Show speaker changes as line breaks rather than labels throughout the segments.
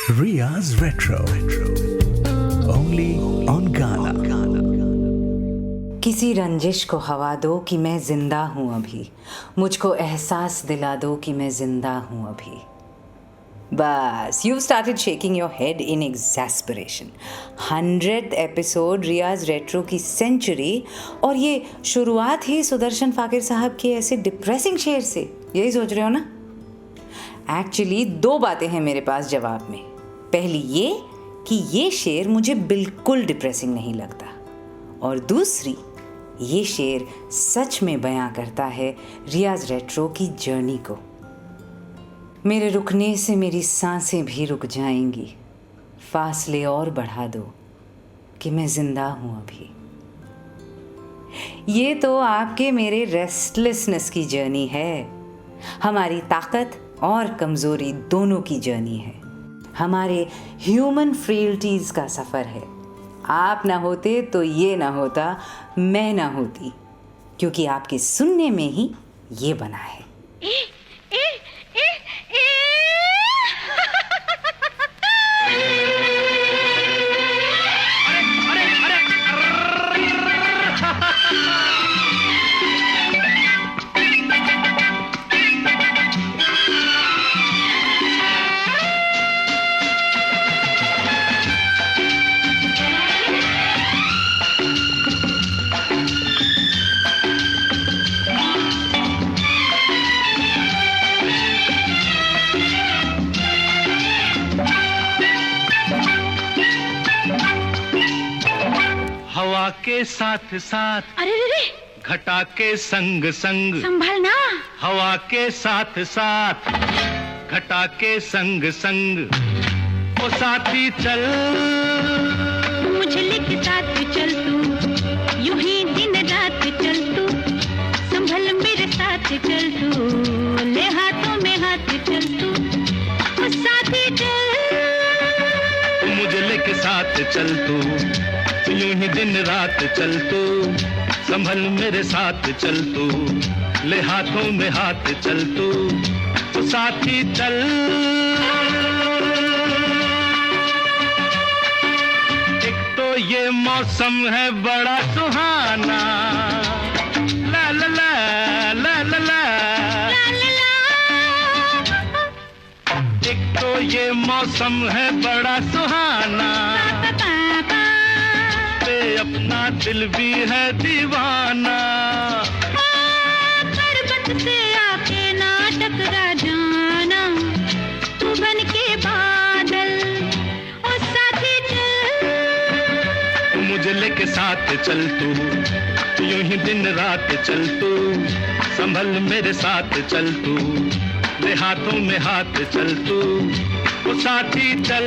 Ria's Retro. Only on Ghana.
किसी रंजिश को हवा दो कि मैं जिंदा हूं अभी, मुझको एहसास दिला दो कि मैं जिंदा हूं अभी। बस you started shaking your head in exasperation. 100th episode, Riyaz retro की सेंचुरी, और ये शुरुआत ही सुदर्शन फाकिर साहब के ऐसे डिप्रेसिंग शेर से। यही सोच रहे हो ना? एक्चुअली 2 बातें हैं मेरे पास जवाब में। पहली ये कि ये शेर मुझे बिल्कुल डिप्रेसिंग नहीं लगता, और दूसरी, ये शेर सच में बयां करता है रियाज रेट्रो की जर्नी को। मेरे रुकने से मेरी सांसें भी रुक जाएंगी, फासले और बढ़ा दो कि मैं जिंदा हूं अभी। ये तो आपके मेरे रेस्टलेसनेस की जर्नी है, हमारी ताकत और कमजोरी दोनों की जर्नी है, हमारे ह्यूमन फ्रेलिटीज का सफर है। आप ना होते तो ये ना होता, मैं ना होती, क्योंकि आपके सुनने में ही ये बना है।
हवा के साथ साथ,
अरे रे,
घटा के संग संग,
संभालना।
हवा के साथ साथ, घटा के संग संग, ओ साथी चल,
मुझे लेके साथ चल तू, यूं ही दिन रात चल तू, संभल मेरे साथ चल तू, ले हाथों में हाथ चल तू, ओ साथी चल,
मुझे लेके साथ चल तू, यूं ही दिन रात चल तू, संभल मेरे साथ चल तू, ले हाथों में हाथ चल तू, तो साथी चल। एक तो ये मौसम है बड़ा सुहाना, ला ला ला ला ला ला, एक तो ये मौसम है बड़ा सुहाना, अपना दिल भी है दीवाना,
पर्वत से आके ना टकरा जाना, तू बन के बादल, ओ साथी चल,
मुझे लेके साथ चल तू, यूं ही दिन रात चल तू, संभल मेरे साथ चल तू, ले हाथों में हाथ चल तू, ओ साथी चल।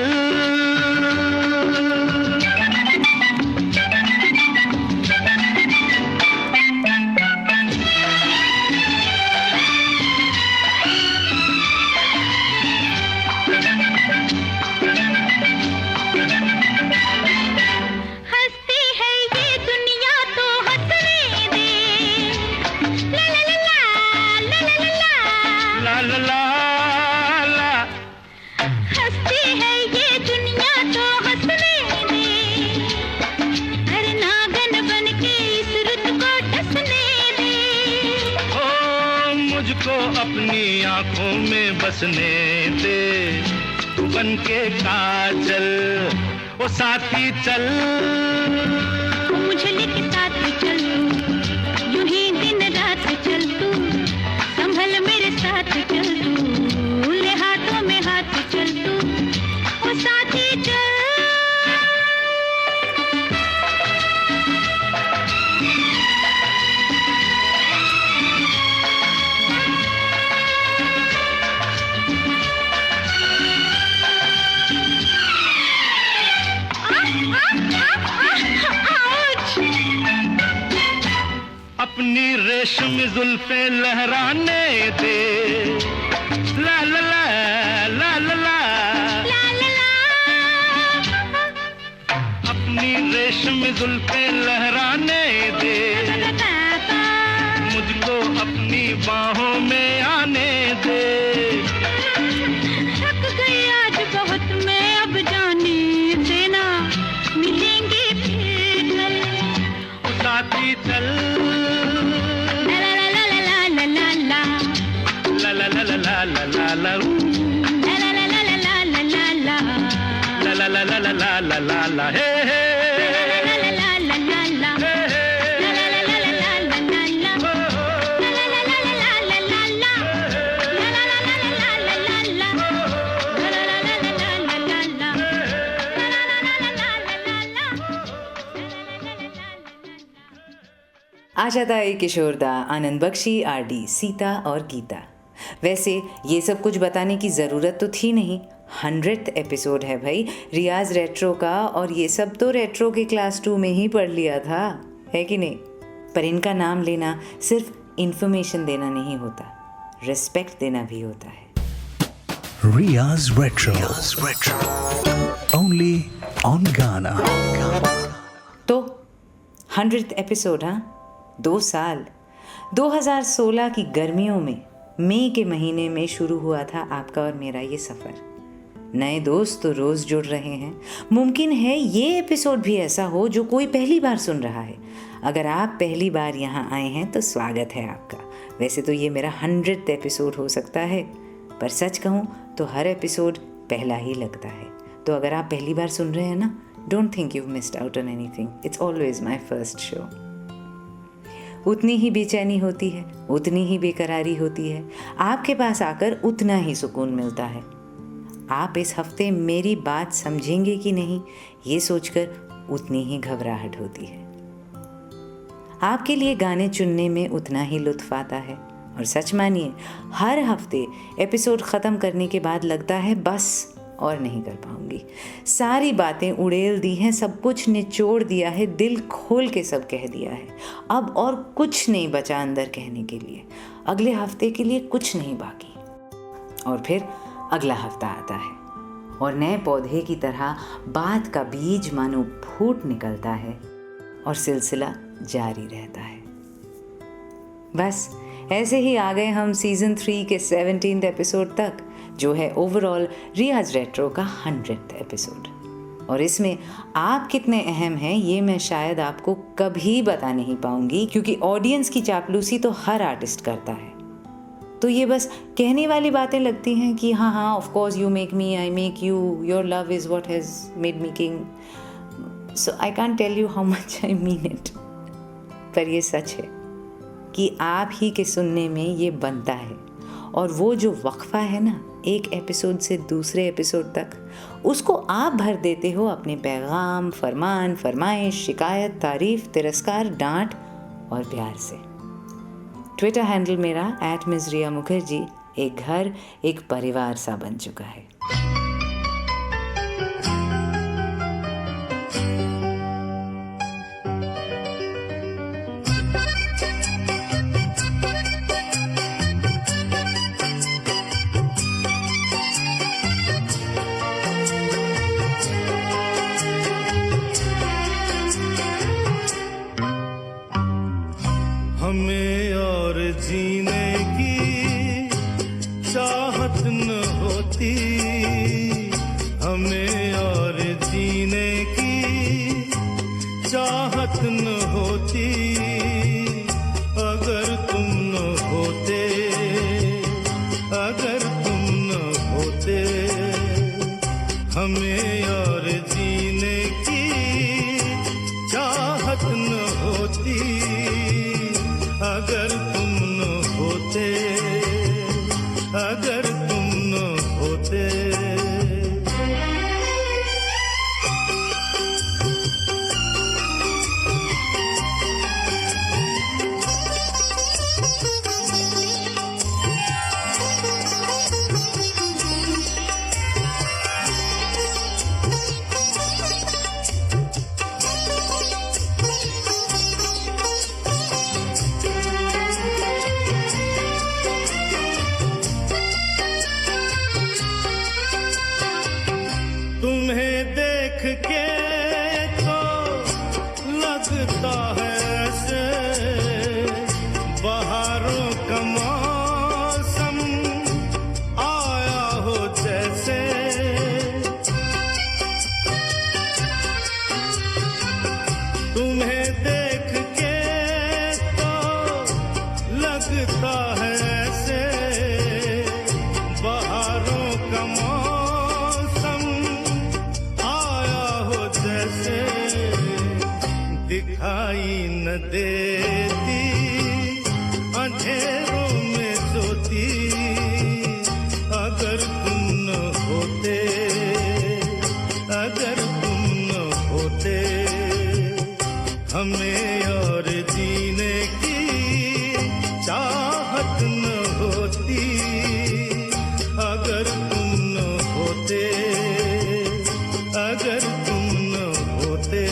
मुझको अपनी आंखों में बसने दे, तू बन के काजल, ओ साथी चल,
मुझे लेके साथ चल तू, यूं ही दिन रात चल तू, संभल मेरे साथ चल तू, ले हाथों में हाथ चल तू, ओ साथी चल।
अपनी रेशमी जुल्फे लहराने दे, ला ला ला ला ला ला, अपनी रेशमी जुल्फे लहराने दे, मुझको अपनी बाहों में आने दे,
थक गई आज बहुत मैं
ला ला ला हे हे
आशादाई, किशोरदा, आनंद बख्शी, आरडी, सीता और गीता। वैसे ये सब कुछ बताने की ज़रूरत तो थी नहीं, 100th एपिसोड है भाई रियाज रेट्रो का, और ये सब तो रेट्रो के क्लास 2 में ही पढ़ लिया था, है कि नहीं? पर इनका नाम लेना सिर्फ इन्फॉर्मेशन देना नहीं होता, रिस्पेक्ट देना भी होता है।
Riaz Retro. Only on Ghana.
तो 100th एपिसोड, हाँ, 2 साल। 2016 की गर्मियों में मई के महीने में शुरू हुआ था आपका और मेरा ये सफ़र। नए दोस्त तो रोज़ जुड़ रहे हैं, मुमकिन है ये एपिसोड भी ऐसा हो जो कोई पहली बार सुन रहा है। अगर आप पहली बार यहाँ आए हैं तो स्वागत है आपका। वैसे तो ये मेरा 100th एपिसोड हो सकता है, पर सच कहूँ तो हर एपिसोड पहला ही लगता है। तो अगर आप पहली बार सुन रहे हैं ना, don't think you missed out on anything, it's always my first show. उतनी ही बेचैनी होती है, उतनी ही बेकरारी होती है, आपके पास आकर उतना ही सुकून मिलता है। आप इस हफ्ते मेरी बात समझेंगे कि नहीं, ये सोचकर उतनी ही घबराहट होती है। आपके लिए गाने चुनने में उतना ही लुत्फ आता है, और सच मानिए हर हफ्ते एपिसोड ख़त्म करने के बाद लगता है बस और नहीं कर पाऊंगी। सारी बातें उड़ेल दी हैं, सब कुछ निचोड़ दिया है, दिल खोल के सब कह दिया है। अब और कुछ नहीं बचा अंदर कहने के लिए, अगले हफ्ते के लिए कुछ नहीं बाकी। और फिर अगला हफ्ता आता है और नए पौधे की तरह बात का बीज मानो फूट निकलता है और सिलसिला जारी रहता है। बस ऐसे ही आ गए हम सीज़न 3 के 17th एपिसोड तक, जो है ओवरऑल रियाज रेट्रो का 100th एपिसोड। और इसमें आप कितने अहम हैं ये मैं शायद आपको कभी बता नहीं पाऊंगी, क्योंकि ऑडियंस की चापलूसी तो हर आर्टिस्ट करता है। तो ये बस कहने वाली बातें लगती हैं कि हाँ हाँ of course you make me, I make you, your love is what has made me king, so I can't tell you how much I mean it. पर ये सच है कि आप ही के सुनने में ये बनता है, और वो जो वक्फा है ना एक एपिसोड से दूसरे एपिसोड तक, उसको आप भर देते हो अपने पैगाम, फरमान, फरमाइश, शिकायत, तारीफ, तिरस्कार, डांट और प्यार से। ट्विटर हैंडल मेरा @मिज़रिया मुखर्जी एक घर, एक परिवार सा बन चुका है।
हमें और जीने की चाहत न होती, हमें और जीने की चाहत न होती, अगर तुम न होते, अगर तुम न होते, हमें और जीने की चाहत न होती, अगर तुम न होते, अगर तुम न होते। तुम्हें देख के तो लगता है ऐसे बहारों का मौसम आया हो जैसे, तुम्हें देख के तो लगता है ऐसे बहारों का मौसम दिखाई न देती, अंधेरों में सोती, अगर तुम न होते, अगर तुम न होते, हमें और जीने की चाहत न होती, अगर तुम न होते, अगर तुम न होते।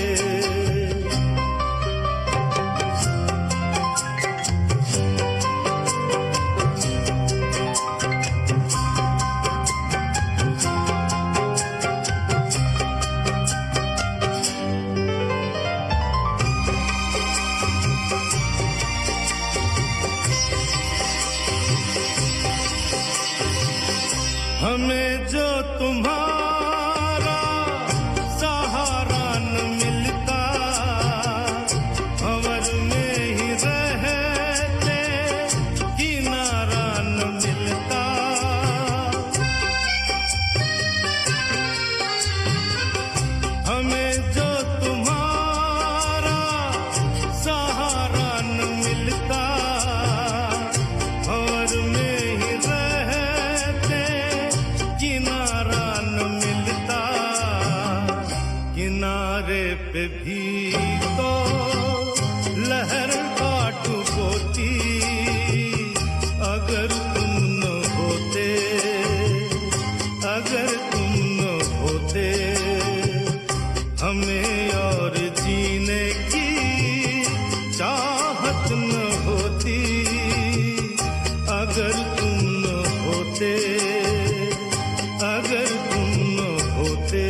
हमें जो तुम्हारा सहारा न मिलता, भंवर में ही रहते किनारा न मिलता। हमें जो तुम्हारा सहारा न मिलता, भंवर में ही रहते किनारा न मिलता। किनारे पे भी तो लहर काट होती, अगर तुम न होते, अगर तुम न होते, हमें और जीने की चाहत न होती, अगर तुम न होते, अगर तुम न होते।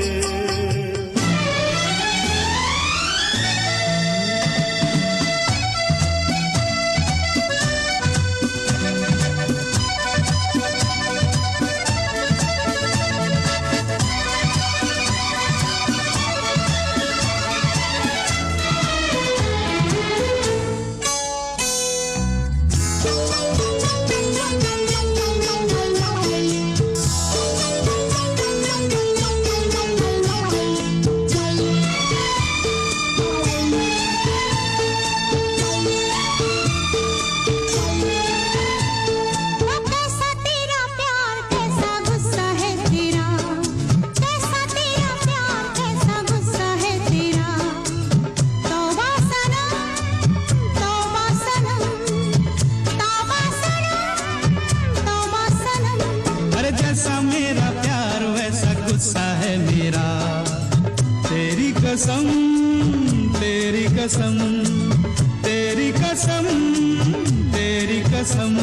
कसम तेरी कसम तेरी कसम तेरी कसम।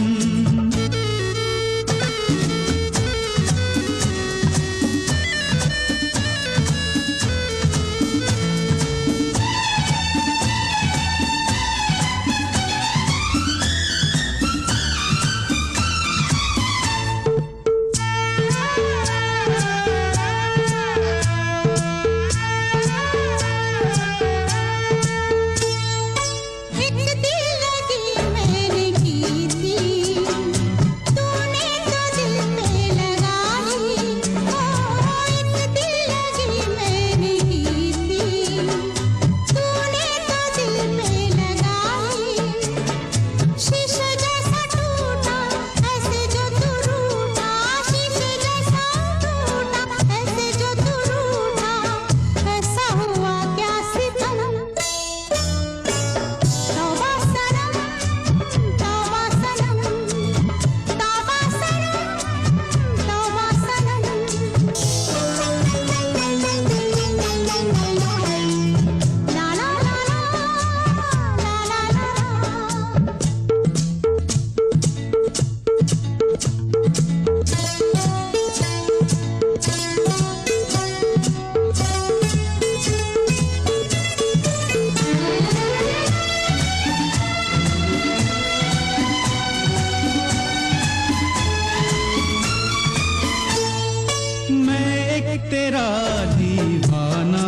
तेरा दीवाना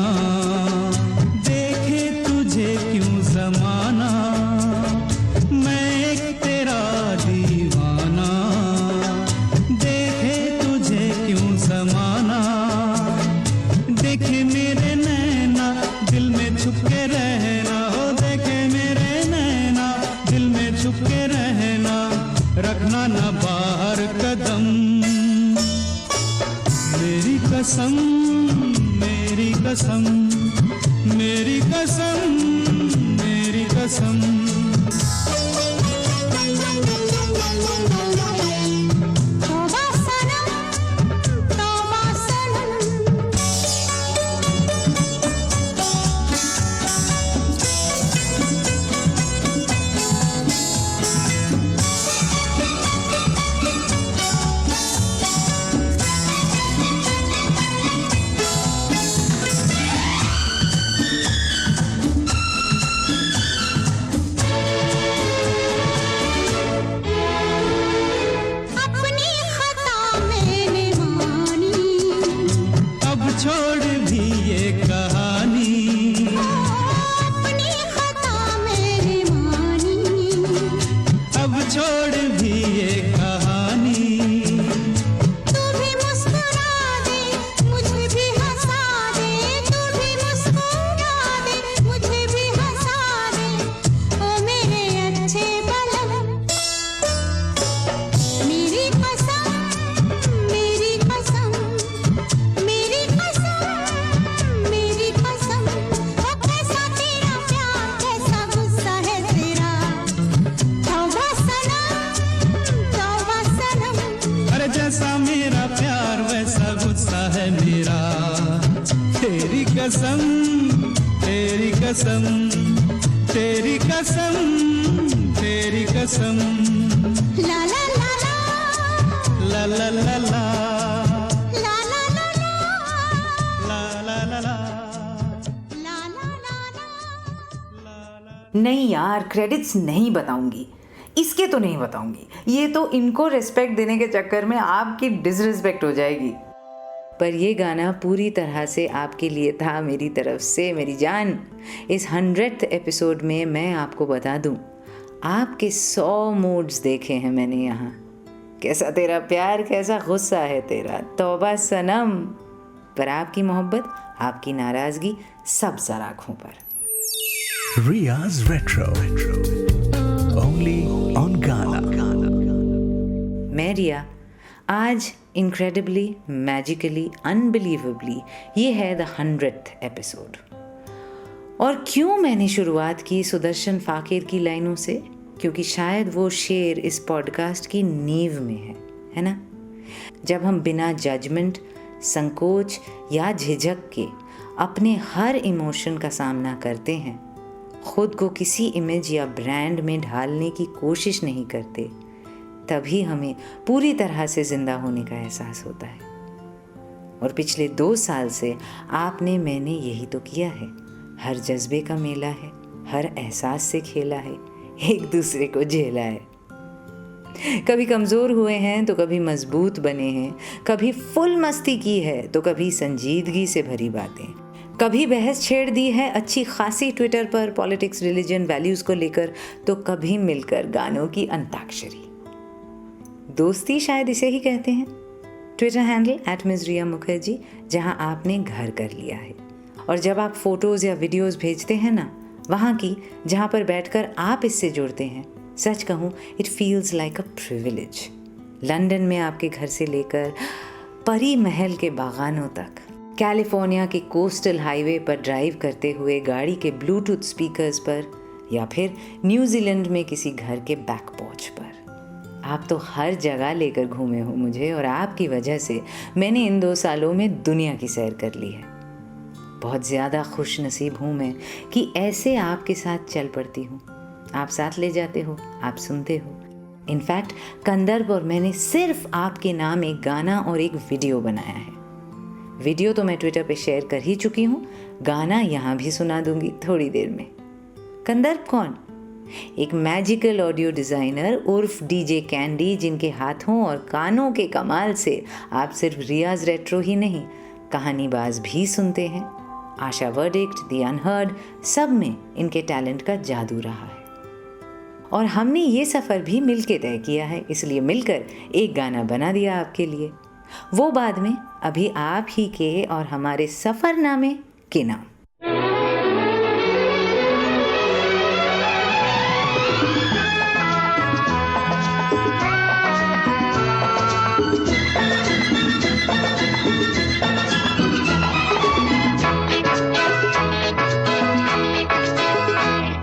देखे तुझे क्यों ज़माना, मैं एक तेरा दीवाना देखे तुझे क्यों ज़माना। देखे मेरे नैना दिल में छुप के रहना हो, देखे कसम मेरी कसम मेरी कसम मेरी कसम
तौबा सनम तौबा सनम अपनी खता मैंने मानी
अब छोड़ भी ये कहानी
अपनी खता मैंने मानी
अब छोड़ भी ये कहानी
तू भी मुस्कुरा दे मुझे भी हंसा दे तू भी मुस्कुरा दे मुझे भी हंसा दे ओ मेरे अच्छे बलम मेरी कसम मेरी कसम मेरी कसम मेरी कसम ओ कैसा तेरा प्यार कैसा गुस्सा है तेरा तौबा सनम तौबा सनम
अरे जैसा मेरा प्यार वैसा गुस्सा है मेरा तेरी कसम तेरी कसम तेरी कसम तेरी कसम
ला ला ला ला
ला ला ला ला
ला ला ला ला
ला ला ला ला
ला ला ला
नहीं यार, क्रेडिट्स नहीं बताऊंगी, इसके तो नहीं बताऊंगी। ये तो इनको रिस्पेक्ट देने के चक्कर में आपकी डिसरिस्पेक्ट हो जाएगी। पर ये गाना पूरी तरह से आपके लिए था मेरी तरफ से, मेरी जान। इस 100th एपिसोड में मैं आपको बता दूं, आपके 100 मूड्स देखे हैं मैंने यहाँ। कैसा तेरा प्यार, कैसा गुस्सा है तेरा, तौबा सनम। पर आपकी मोहब्बत, आपकी नाराज़गी सब जरा आँखों पर।
Ria's Retro. Only on Ghana.
मैं रिया, आज इनक्रेडिबली, मैजिकली, अनबिलीवेबली ये है द 100th एपिसोड। और क्यों मैंने शुरुआत की सुदर्शन फाकिर की लाइनों से? क्योंकि शायद वो शेर इस पॉडकास्ट की नींव में है ना? जब हम बिना जजमेंट, संकोच या झिझक के अपने हर इमोशन का सामना करते हैं, खुद को किसी इमेज या ब्रांड में ढालने की कोशिश नहीं करते, तभी हमें पूरी तरह से जिंदा होने का एहसास होता है। और पिछले 2 साल से आपने मैंने यही तो किया है। हर जज्बे का मेला है, हर एहसास से खेला है, एक दूसरे को झेला है। कभी कमज़ोर हुए हैं तो कभी मजबूत बने हैं, कभी फुल मस्ती की है तो कभी संजीदगी से भरी बातें, कभी बहस छेड़ दी है अच्छी खासी ट्विटर पर पॉलिटिक्स, रिलीजन, वैल्यूज़ को लेकर, तो कभी मिलकर गानों की अंताक्षरी। दोस्ती शायद इसे ही कहते हैं। ट्विटर हैंडल @मिस.रिया मुखर्जी, जहां आपने घर कर लिया है। और जब आप फोटोज़ या वीडियोज़ भेजते हैं ना, वहाँ की जहाँ पर बैठकर आप इससे जुड़ते हैं, सच कहूँ it feels like a privilege. London में आपके घर से लेकर परी महल के बागानों तक, कैलिफोर्निया के कोस्टल हाईवे पर ड्राइव करते हुए गाड़ी के ब्लूटूथ स्पीकर्स पर, या फिर न्यूजीलैंड में किसी घर के बैक पोर्च पर, आप तो हर जगह लेकर घूमे हो मुझे। और आपकी वजह से मैंने इन 2 सालों में दुनिया की सैर कर ली है। बहुत ज़्यादा खुश नसीब हूँ मैं कि ऐसे आपके साथ चल पड़ती हूँ। आप साथ ले जाते हो, आप सुनते हो। इनफैक्ट कंदर्प और मैंने सिर्फ आपके नाम एक गाना और एक वीडियो बनाया है। वीडियो तो मैं ट्विटर पे शेयर कर ही चुकी हूँ, गाना यहाँ भी सुना दूंगी थोड़ी देर में। कंदर्प कौन? एक मैजिकल ऑडियो डिज़ाइनर उर्फ डीजे कैंडी, जिनके हाथों और कानों के कमाल से आप सिर्फ रियाज रेट्रो ही नहीं, कहानीबाज भी सुनते हैं। आशा वर्डिक्ट, द अनहर्ड, सब में इनके टैलेंट का जादू रहा है। और हमने ये सफ़र भी मिलके तय किया है, इसलिए मिलकर एक गाना बना दिया आपके लिए। वो बाद में, अभी आप ही के और हमारे सफ़रनामे के नाम।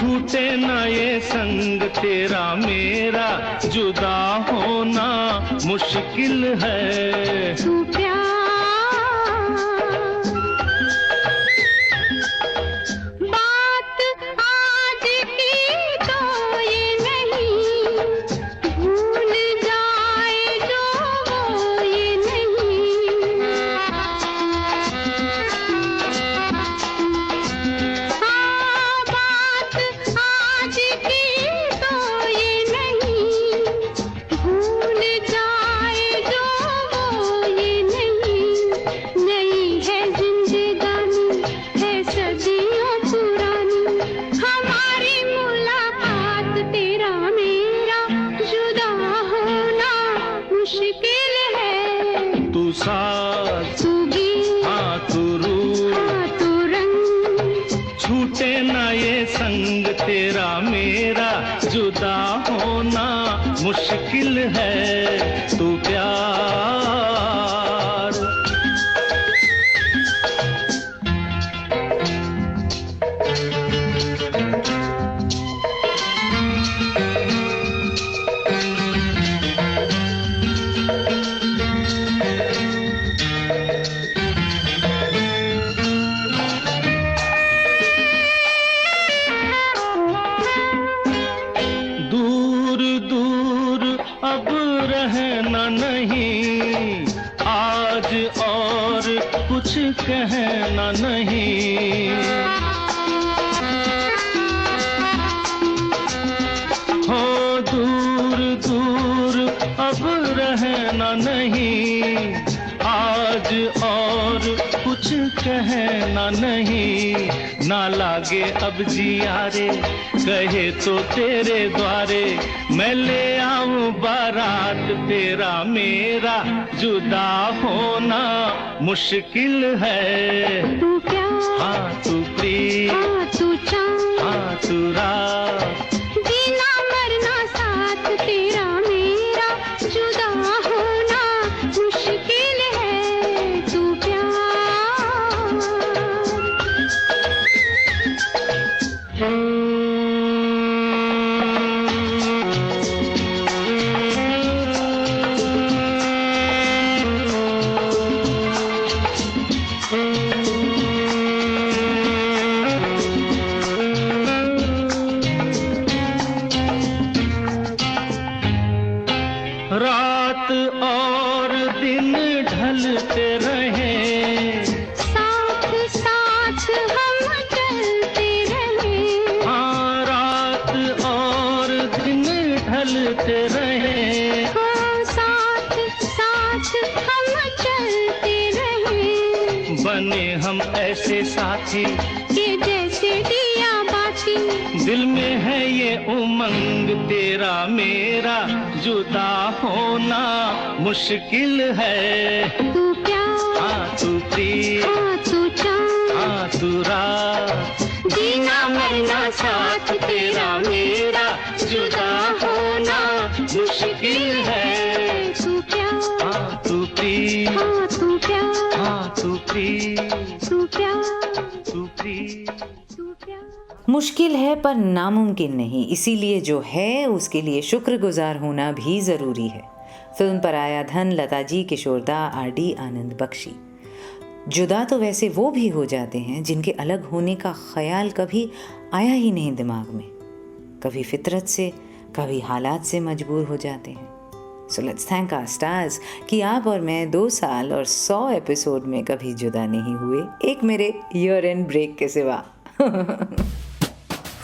छूटे ना ये संग तेरा मेरा, जुदा होना मुश्किल है।
तू प्यार बात आज की तो ये नहीं, भूल जाए जो वो ये नहीं। हाँ, बात आज की तो ये नहीं, भूल जाए जो वो ये नहीं। नहीं है जिंदगानी है सदियों पुरानी, हमारी मुलाकात तेरा मेरा, जुदा होना मुश्किल है।
तू साथ
तू गीत
हाँ तू रूह,
हाँ तू रंग,
छूटे ना ये संग तेरा मेरा, जुदा होना मुश्किल है। तू प्यार दूर दूर अब रहना नहीं, आज और कुछ कहना नहीं। हो दूर दूर अब रहना नहीं, आज और कुछ कहना नहीं। ना लागे अब जिया रे, कहे तो तेरे द्वारे, मैं ले आऊं बारात तेरा मेरा, जुदा होना मुश्किल है।
तू प्यार
हाँ तू प्रिय,
हाँ तू चाँद,
हाँ तू रात,
जीना मरना साथ तेरा मेरा, जुदा होना मुश्किल है। तू
रात और दिन ढलते रहे,
साथ साथ हम चलते रहे।
हाँ रात और दिन ढलते रहे,
हाँ, साथ साथ हम चलते रहे।
बने हम ऐसे साथी,
ये जैसे दिया बाती,
दिल में है ये उमंग तेरा मेरा, जुदा होना मुश्किल है।
तू प्यार
हाँ तू प्रिय,
हाँ तू चाँद,
हाँ तू रात,
जीना मरना साथ तेरा मेरा, जुदा होना मुश्किल है। तू प्यार
हाँ तू प्रिय,
हाँ तू प्यार
हाँ तू प्रिय,
तू प्यार
तू प्रिय।
तू प्यार।
मुश्किल है पर नामुमकिन नहीं, इसीलिए जो है उसके लिए शुक्रगुजार होना भी ज़रूरी है। फिल्म पराया धन, लता जी, किशोरदा, आर.डी. आनंद बख्शी। जुदा तो वैसे वो भी हो जाते हैं जिनके अलग होने का ख्याल कभी आया ही नहीं दिमाग में, कभी फितरत से, कभी हालात से मजबूर हो जाते हैं। So let's thank our stars कि आप और मैं 2 साल और 100 एपिसोड में कभी जुदा नहीं हुए, एक मेरे ईयर एंड ब्रेक के सिवा।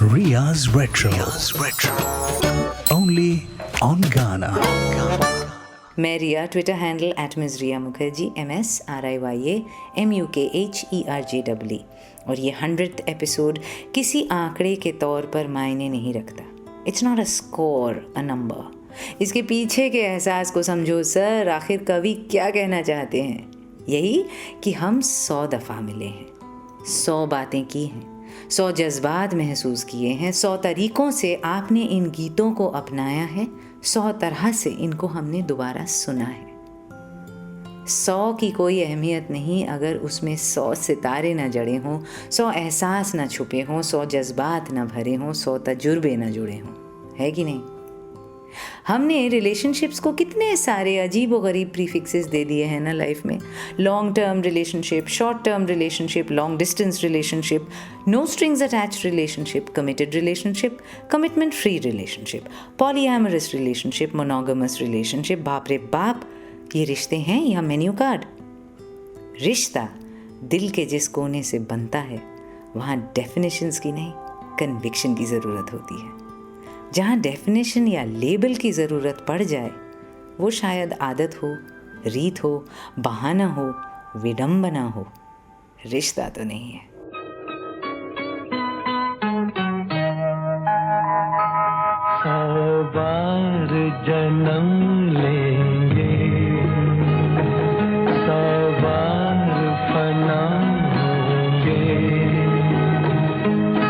Ria's Retro. Only on Ghana.
मैं Riya, Twitter handle @Ms Riya Mukherjee, MSRIYA MUKHERJEE, और ये 100th एपिसोड किसी आंकड़े के तौर पर मायने नहीं रखता। It's not a score, a number. इसके पीछे के एहसास को समझो सर, आखिर कवि क्या कहना चाहते हैं? यही कि हम 100 दफ़ा मिले हैं, 100 बातें की हैं, 100 जज्बात महसूस किए हैं, 100 तरीक़ों से आपने इन गीतों को अपनाया है, 100 तरह से इनको हमने दोबारा सुना है। 100 की कोई अहमियत नहीं अगर उसमें 100 सितारे ना जड़े हों, 100 एहसास ना छुपे हों, 100 जज्बात ना भरे हों, 100 तजुर्बे ना जुड़े हों, है कि नहीं? हमने रिलेशनशिप्स को कितने सारे अजीब व गरीब प्रीफिक्सेस दे दिए हैं ना लाइफ में। Long term relationship, short term relationship, long distance relationship, no strings attached relationship, committed relationship, commitment free relationship, polyamorous relationship, monogamous relationship. बाप रे बाप, ये रिश्ते हैं या मेन्यू कार्ड? रिश्ता दिल के जिस कोने से बनता है वहाँ डेफिनेशंस की नहीं, कन्विक्शन की ज़रूरत होती है। जहाँ डेफिनेशन या लेबल की ज़रूरत पड़ जाए वो शायद आदत हो, रीत हो, बहाना हो, विडंबना हो, रिश्ता तो नहीं है।
सौ बार जन्म लेंगे, सौ बार फना होंगे,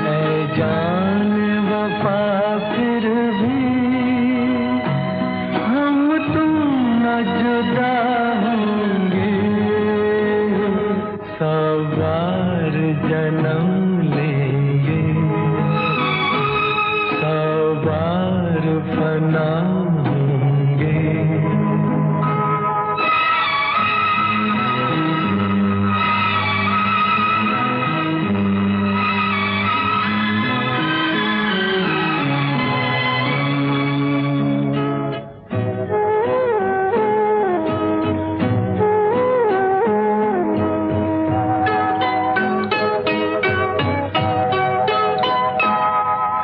ऐ जान वफा फिर भी हम तुम न जुदा होंगे। सौ बार जन्म लेंगे, सौ बार फना होंगे।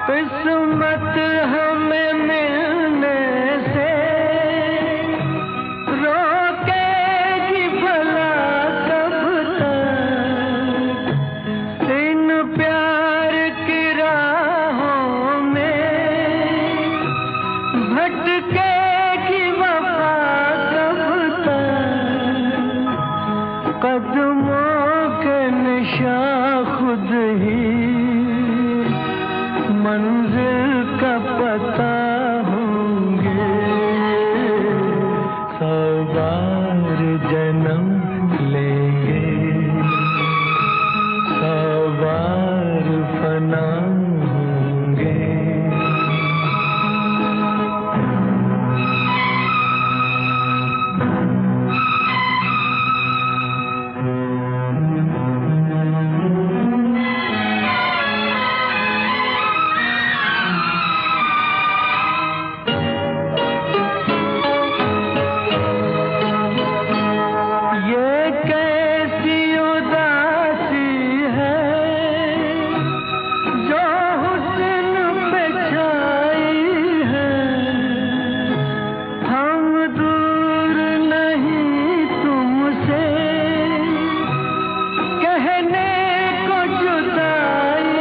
किस्मत हमें मिलने से रोकेगी भला कब तक, इन प्यार की राहों में भटकेगी वफा कब तक, कदमों के निशान खुद ही मंजिल का पता होंगे। सौ बार जन्म लेंगे, सौ बार फना होंगे। ये कैसी उदासी है जो हुस्न पे छाई है, हम दूर नहीं तुमसे कहने को जुदाई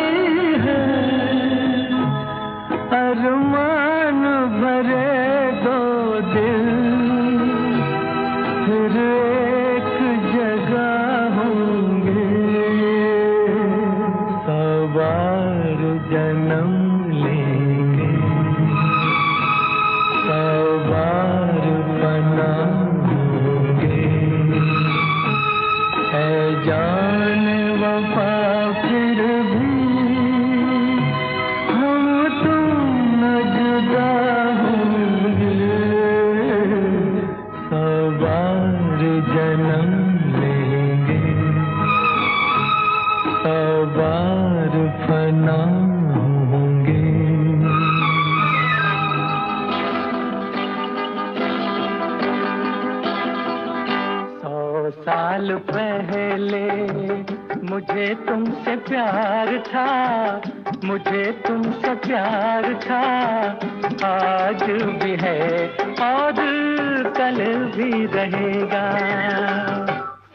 है, अरमान भरे दो दिल फिर एक जगह होंगे। सौ बार जन्म लेंगे, सौ बार फना होंगे, है जान वफा फिर भी हम तुम न जुदा होंगे। सौ बार जन्म लेंगे, सौ बार फना होंगे। साल पहले मुझे तुमसे प्यार था, मुझे तुमसे प्यार था, आज भी है और कल भी रहेगा।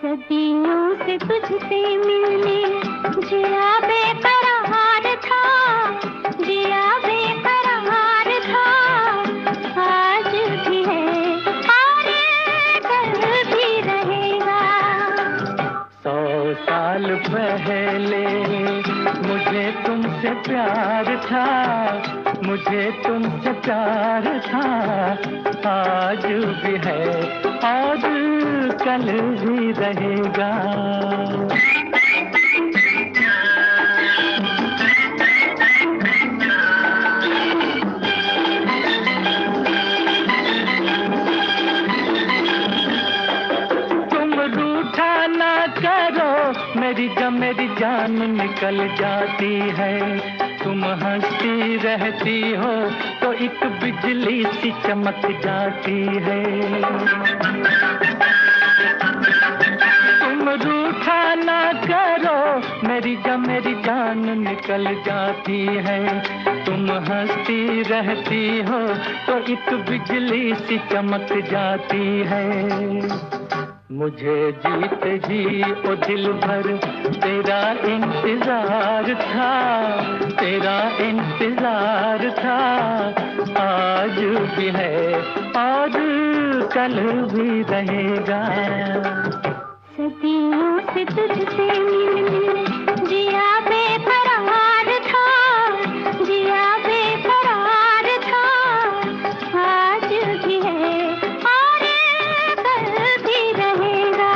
सदियों से तुझसे मिलने जिया बेकरार था, जिया बेकरार था, आज भी है और कल भी रहेगा।
100 साल पहले मुझे तुमसे प्यार था, मुझे तुमसे प्यार था, आज भी है और कल भी रहेगा। मेरी जान निकल जाती है, तुम हंसती रहती हो तो एक बिजली सी चमक जाती है। तुम रूठा ना करो, मेरी जान निकल जाती है, तुम हंसती रहती हो तो एक बिजली सी चमक जाती है। मुझे जीते जी ओ दिल भर तेरा इंतजार था, तेरा इंतजार था, आज भी है और कल भी रहेगा।
सदियों से तुझसे जिया बेकरार था, जिया बेकरार था, आज भी है और कल भी रहेगा।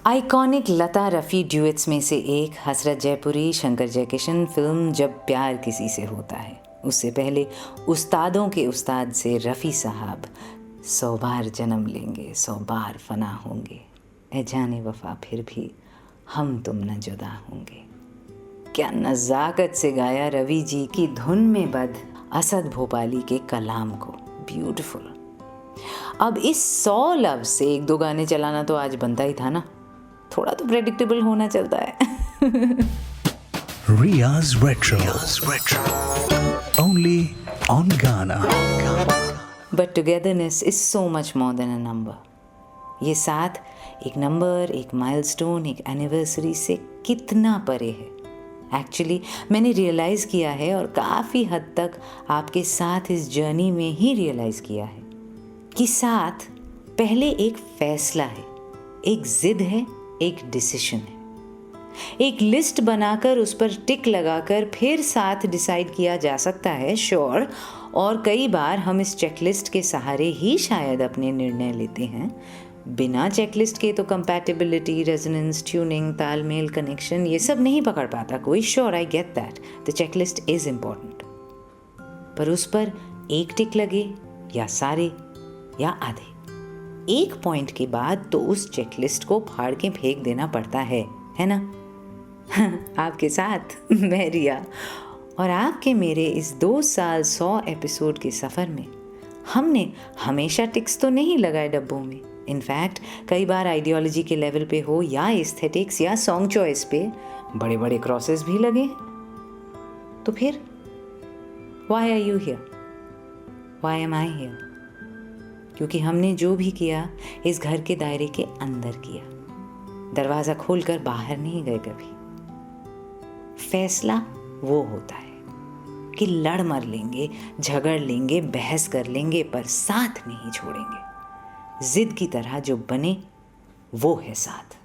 आइकॉनिक लता रफ़ी ड्यूएट्स में से एक हसरत जयपुरी शंकर जयकिशन फिल्म जब प्यार किसी से होता है। उससे पहले उस्तादों के उस्ताद से रफ़ी साहब 100 बार जन्म लेंगे 100 बार फना होंगे, ए जाने वफ़ा फिर भी हम तुम न जुदा होंगे। क्या नज़ाकत से गाया रवि जी की धुन में बद असद भोपाली के कलाम को, ब्यूटीफुल। अब इस 100 लफ्ज़ से 1-2 गाने चलाना तो आज बनता ही था ना, थोड़ा तो प्रेडिक्टेबल होना चलता है।
Ria's Retro. Only on Ghana.
But togetherness is so much more than a number. ये साथ एक नंबर, एक माइलस्टोन, एक एनिवर्सरी से कितना परे है। एक्चुअली मैंने रियलाइज़ किया है और काफ़ी हद तक आपके साथ इस जर्नी में ही रियलाइज़ किया है कि साथ पहले एक फ़ैसला है, एक ज़िद है, एक डिसीजन है। एक लिस्ट बनाकर उस पर टिक लगाकर फिर साथ डिसाइड किया जा सकता है, श्योर, और कई बार हम इस चेकलिस्ट के सहारे ही शायद अपने निर्णय लेते हैं। बिना चेकलिस्ट के तो कंपैटिबिलिटी, रेजोनेंस, ट्यूनिंग, तालमेल, कनेक्शन ये सब नहीं पकड़ पाता कोई। Sure, I get that, the checklist is important, पर उस पर एक टिक लगे या सारे या आधे, एक पॉइंट के बाद तो उस चेकलिस्ट को फाड़ के फेंक देना पड़ता है ना। आपके साथ मैं रिया, और आपके मेरे इस 2 साल 100 एपिसोड के सफ़र में हमने हमेशा टिक्स तो नहीं लगाए डब्बों में। इनफैक्ट कई बार आइडियोलॉजी के लेवल पे हो या एस्थेटिक्स या सॉन्ग चॉइस पे बड़े बड़े क्रॉसेस भी लगे। तो फिर why are you here, why am I here? क्योंकि हमने जो भी किया इस घर के दायरे के अंदर किया, दरवाज़ा खोलकर बाहर नहीं गए कभी। फैसला वो होता है कि लड़ मर लेंगे, झगड़ लेंगे, बहस कर लेंगे, पर साथ नहीं छोड़ेंगे। जिद की तरह जो बने वो है साथ।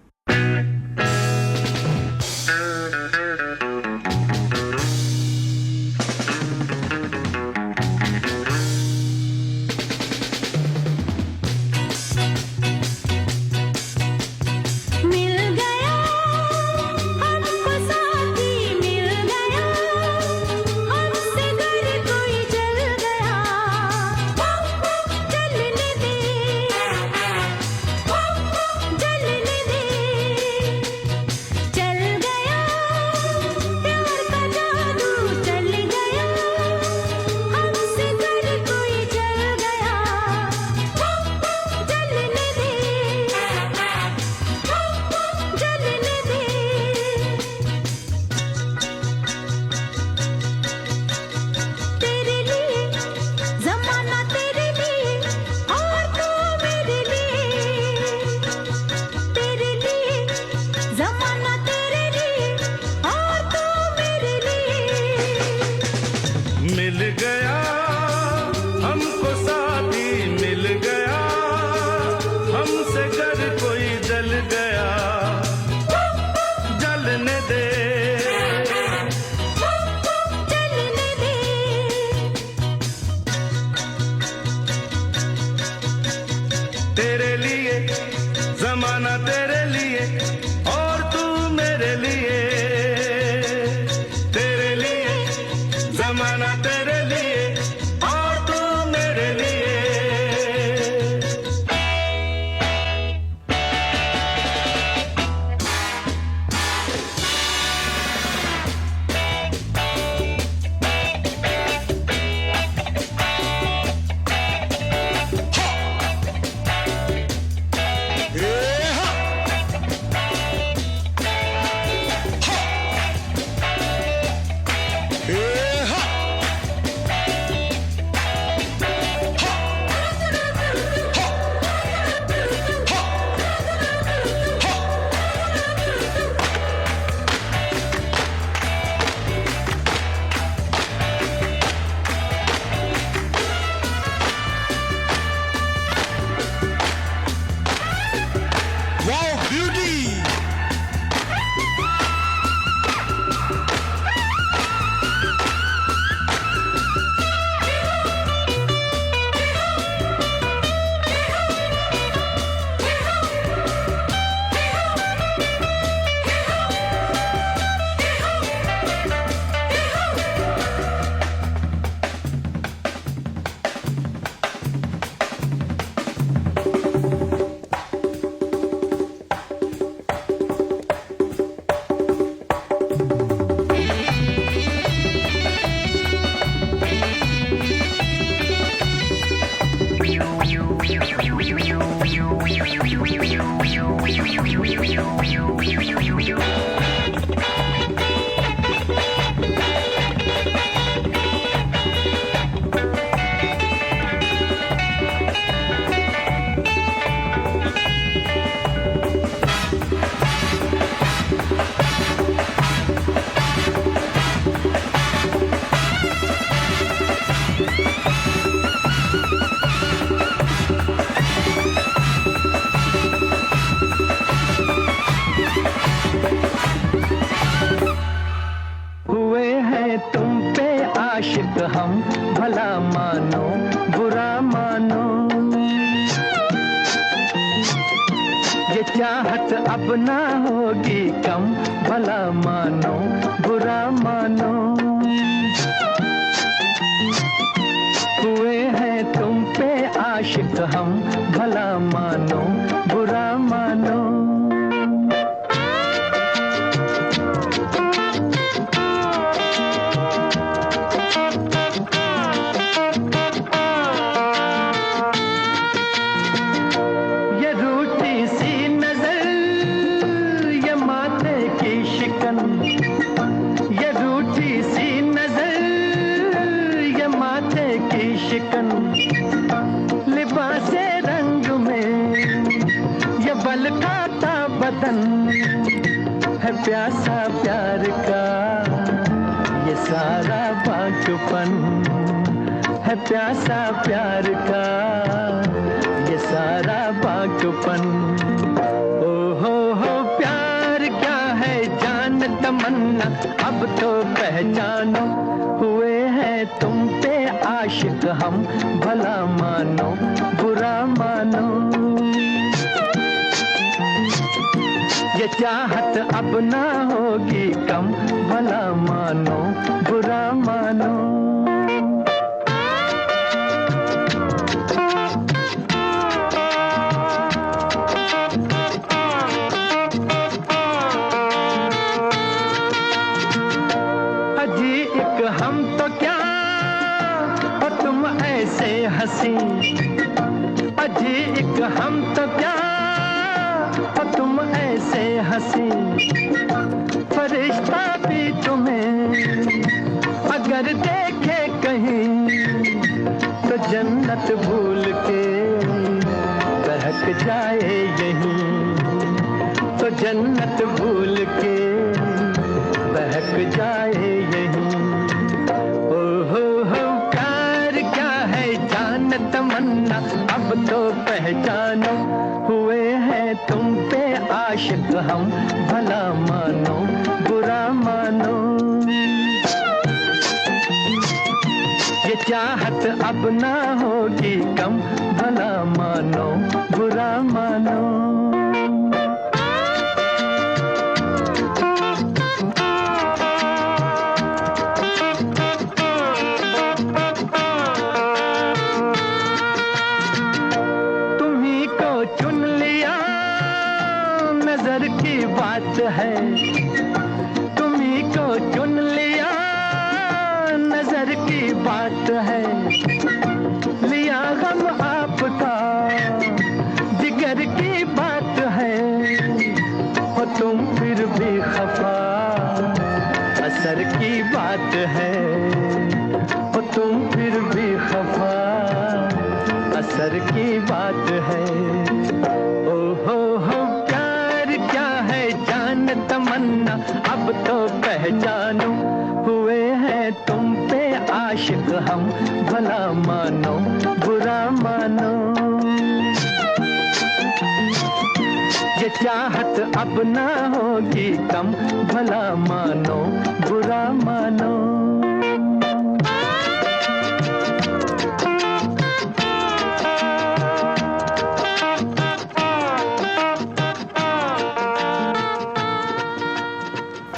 चलने दे,
चलने दे।
तेरे लिए जमाना, तेरे लिए और तू मेरे लिए, तेरे लिए जमाना, तेरे लिए और तू मेरे लिए।
Wow, beauty!
हुए हैं तुम पे आशिक हम, भला मानो बुरा मानो। ये चाहत अब ना होगी कम, भला मानो बुरा मानो। हुए हैं तुम पे आशिक हम, भला मानो बुरा मानो। लिबासे रंग में ये बल खाता बदन है, प्यासा प्यार का ये सारा बाँझपन है, प्यासा प्यार का ये सारा बाँझपन। ओ हो प्यार क्या है जान तमन्ना, अब तो पहचानो। हुए हैं तुम पे आशिक हम, भला मानो बुरा मानो। ये चाहत अब ना होगी कम, भला मानो बुरा मानो। अजी एक हम तो क्या और तुम ऐसे हंसी, अजी एक हम तो क्या और तुम ऐसे हंसी। फरिश्ता भी तुम्हें अगर देखे कहीं, तो जन्नत भूल के बहक जाए यहीं, तो जन्नत भूल के बहक जाए यहीं। ओ हो प्यार क्या है जान तमन्ना, अब तो पहचानो। हुए हैं तुम पे आशिक हम, भला मानो अब ना होगी कम, भला मानो बुरा मानो। तुम्ही को चुन लिया नजर की बात है, तुम्ही को चुन लिया नजर की बात है। लिया गम आपका जिगर की बात है, हो तुम फिर भी खफा असर की बात है, हो तुम फिर भी खफा असर की बात है। ओ हो प्यार क्या है जान तमन्ना, अब तो पहचानो, हुए हैं तुम पे आशिक हम, भला मानो बुरा मानो। ये चाहत अब ना होगी कम, भला मानो बुरा मानो।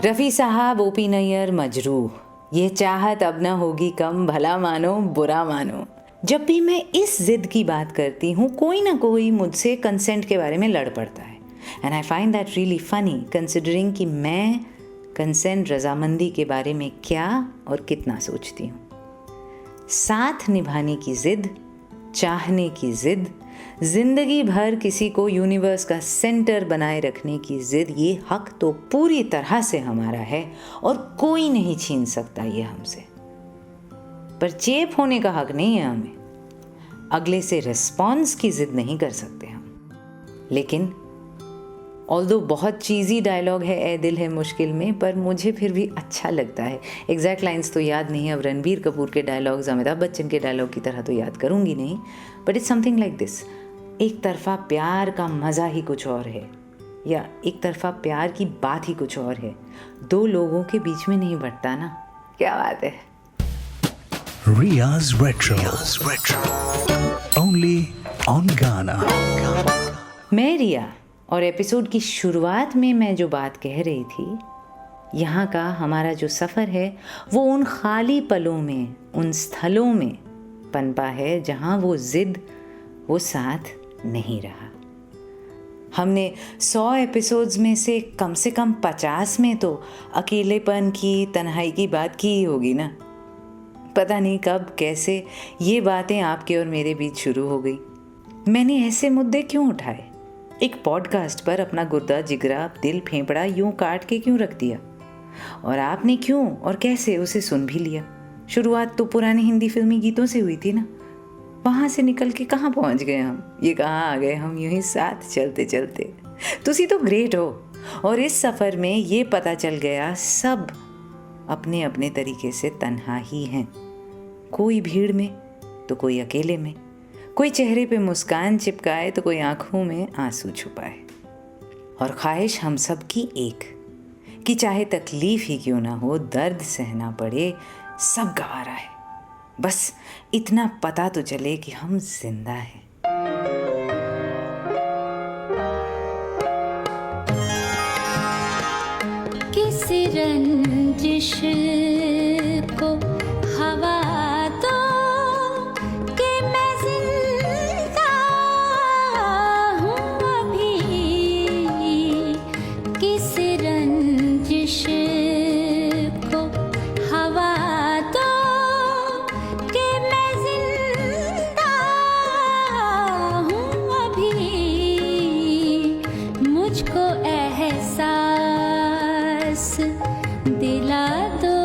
रफ़ी साहब, ओपी नैयर, मजरूह, ये चाहत अब ना होगी कम, भला मानो बुरा मानो। जब भी मैं इस जिद की बात करती हूँ, कोई ना कोई मुझसे कंसेंट के बारे में लड़ पड़ता है। And I find that really funny considering कि मैं कंसेंट, रजामंदी के बारे में क्या और कितना सोचती हूँ। साथ निभाने की ज़िद, चाहने की ज़िद, जिंदगी भर किसी को यूनिवर्स का सेंटर बनाए रखने की जिद, ये हक तो पूरी तरह से हमारा है और कोई नहीं छीन सकता ये हमसे। पर चेप होने का हक नहीं है हमें, अगले से रिस्पॉन्स की जिद नहीं कर सकते हम। लेकिन ऑल्दो बहुत चीज़ी डायलॉग है ए दिल है मुश्किल में, पर मुझे फिर भी अच्छा लगता है। एग्जैक्ट लाइंस तो याद नहीं, अब रणबीर कपूर के डायलॉग्स, अमिताभ बच्चन के डायलॉग की तरह तो याद करूँगी नहीं, but it's something like this. एक तरफा प्यार का मज़ा ही कुछ और है, या एक तरफा प्यार की बात ही कुछ और है, दो लोगों के बीच में नहीं बटता ना। क्या बात है।
Ria's Retro. Only on Ghana.
मैं रिया, और एपिसोड की शुरुआत में मैं जो बात कह रही थी, यहाँ का हमारा जो सफ़र है वो उन खाली पलों में, उन स्थलों में पनपा है जहाँ वो ज़िद, वो साथ नहीं रहा। हमने 100 एपिसोड्स में से कम 50 में तो अकेलेपन की, तन्हाई की बात की ही होगी ना। पता नहीं कब कैसे ये बातें आपके और मेरे बीच शुरू हो गई। मैंने ऐसे मुद्दे क्यों उठाए, एक पॉडकास्ट पर अपना गुर्दा, जिगरा, दिल, फेंफड़ा यूं काट के क्यों रख दिया, और आपने क्यों और कैसे उसे सुन भी लिया। शुरुआत तो पुराने हिंदी फिल्मी गीतों से हुई थी ना, वहाँ से निकल के कहाँ पहुँच गए हम, ये कहाँ आ गए हम यूं ही साथ चलते चलते। तुसी तो ग्रेट हो, और इस सफ़र में ये पता चल गया सब अपने अपने तरीके से तन्हा ही हैं। कोई भीड़ में तो कोई अकेले में, कोई चेहरे पे मुस्कान चिपकाए तो कोई आंखों में आंसू छुपाए। और ख्वाहिश हम सब की एक, कि चाहे तकलीफ ही क्यों ना हो, दर्द सहना पड़े, सब गवारा है, बस इतना पता तो चले कि हम जिंदा हैं।
किस रंजिश को हवा दो कि मैं जिंदा हूँ अभी, किस रंजिश को हवा दो कि मैं जिंदा हूँ अभी, मुझको एहसास दिला दो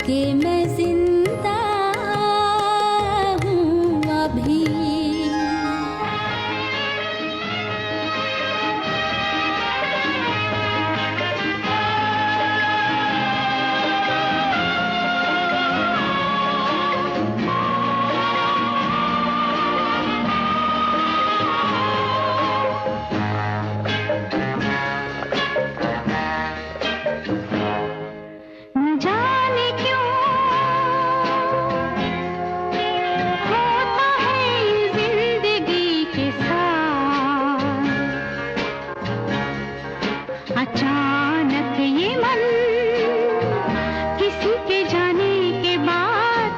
कि मैं जिंदा हूँ अभी।
न जाने क्यों होता है जिंदगी के साथ, अचानक ये मन किसी के जाने के बाद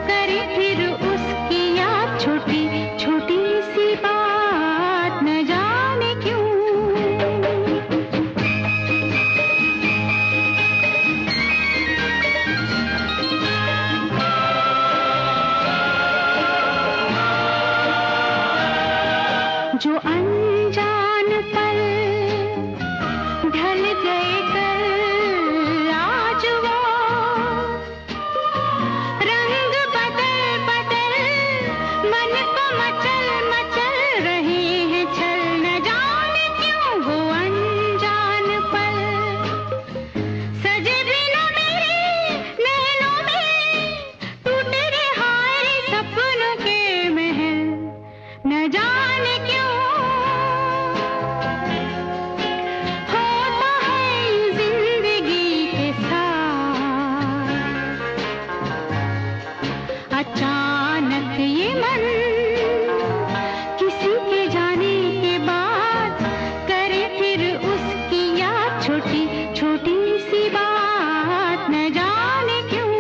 करे फिर उसकी याद, छोटी छोटी सी बात, न जाने क्यों। जो अनजान पल ढल गए कल, आज वो रंग बदल बदल मन को मचल मचल रहे हैं छल, न जाने क्यों वो अनजान पल सजे बिना मेरे नैनों में, टूटे रे हाय सपनों के महल, न जाने क्यों होता है जिंदगी के साथ, अचानक ये मन किसी के जाने के बाद करे फिर उसकी याद, छोटी छोटी सी बात, न जाने क्यों।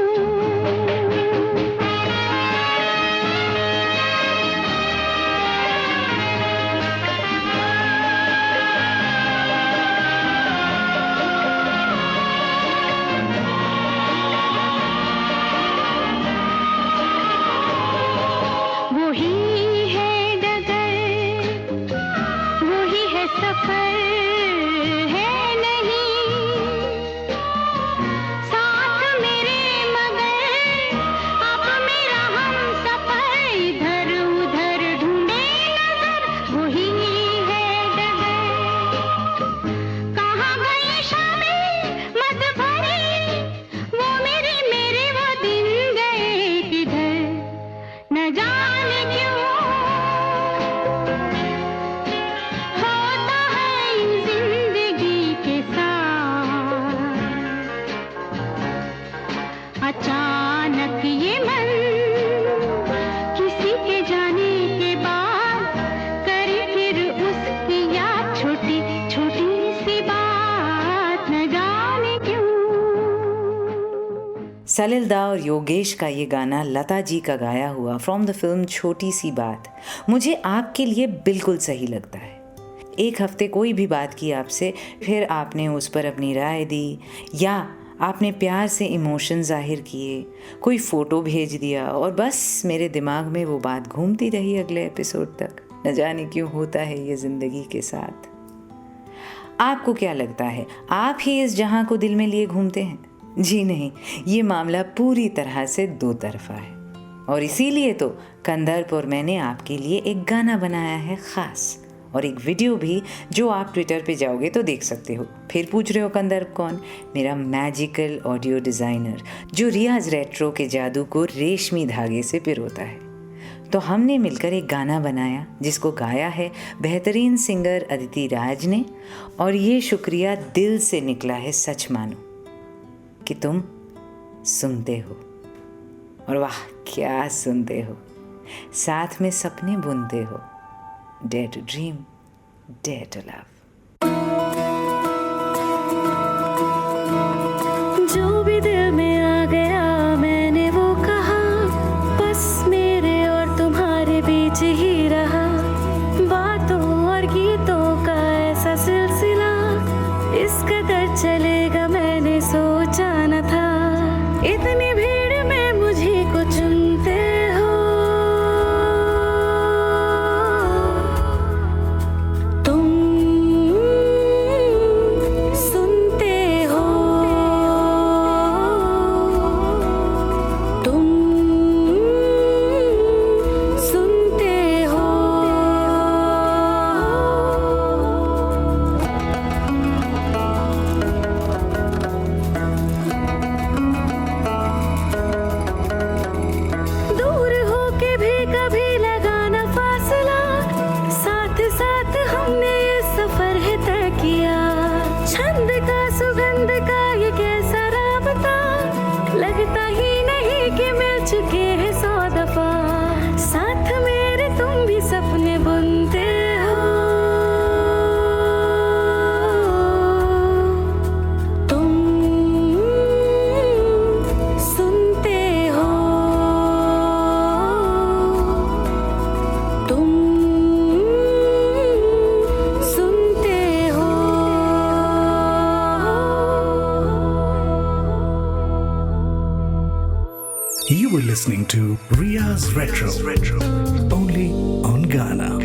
वही है डगर, वही है सफर, है नहीं साथ मेरे मगर अब मेरा हम सफर, इधर उधर ढूंढे नजर, वही है डगर। कहाँ गई शामें मत भरी, वो मेरे वो दिन गए किधर, न जाने क्यों होता है जिंदगी के साथ, अचानक ये मन किसी के जाने के बाद करे फिर उसकी याद, छोटी छोटी सी बात, न जाने क्यों।
सलिल दा और योगेश का ये गाना लता जी का गाया हुआ फ्रॉम द फिल्म छोटी सी बात मुझे आपके लिए बिल्कुल सही लगता है। एक हफ्ते कोई भी बात की आपसे, फिर आपने उस पर अपनी राय दी या आपने प्यार से इमोशन जाहिर किए, कोई फ़ोटो भेज दिया और बस मेरे दिमाग में वो बात घूमती रही अगले एपिसोड तक। न जाने क्यों होता है ये ज़िंदगी के साथ। आपको क्या लगता है, आप ही इस जहां को दिल में लिए घूमते हैं? जी नहीं, ये मामला पूरी तरह से दो तरफा है और इसीलिए तो कंदर्प और मैंने आपके लिए एक गाना बनाया है ख़ास, और एक वीडियो भी जो आप ट्विटर पे जाओगे तो देख सकते हो। फिर पूछ रहे हो कंदर्प कौन? मेरा मैजिकल ऑडियो डिज़ाइनर जो रियाज रेट्रो के जादू को रेशमी धागे से पिरोता है। तो हमने मिलकर एक गाना बनाया जिसको गाया है बेहतरीन सिंगर अदिति राज ने, और ये शुक्रिया दिल से निकला है, सच मानो कि तुम सुनते हो। और वाह क्या सुनते हो, साथ में सपने बुनते हो। Dare to dream, dare to love.
जो भी दिल में आ गया मैंने वो कहा, बस मेरे और तुम्हारे बीच ही रहा। बातों और गीतों का ऐसा सिलसिला इस कदर चलेगा मैंने सोचा न था। इतनी भीड़ में मुझे को चुनते हो, तुम सुनते हो।
You were listening to Ria's Retro. Only on Ghana.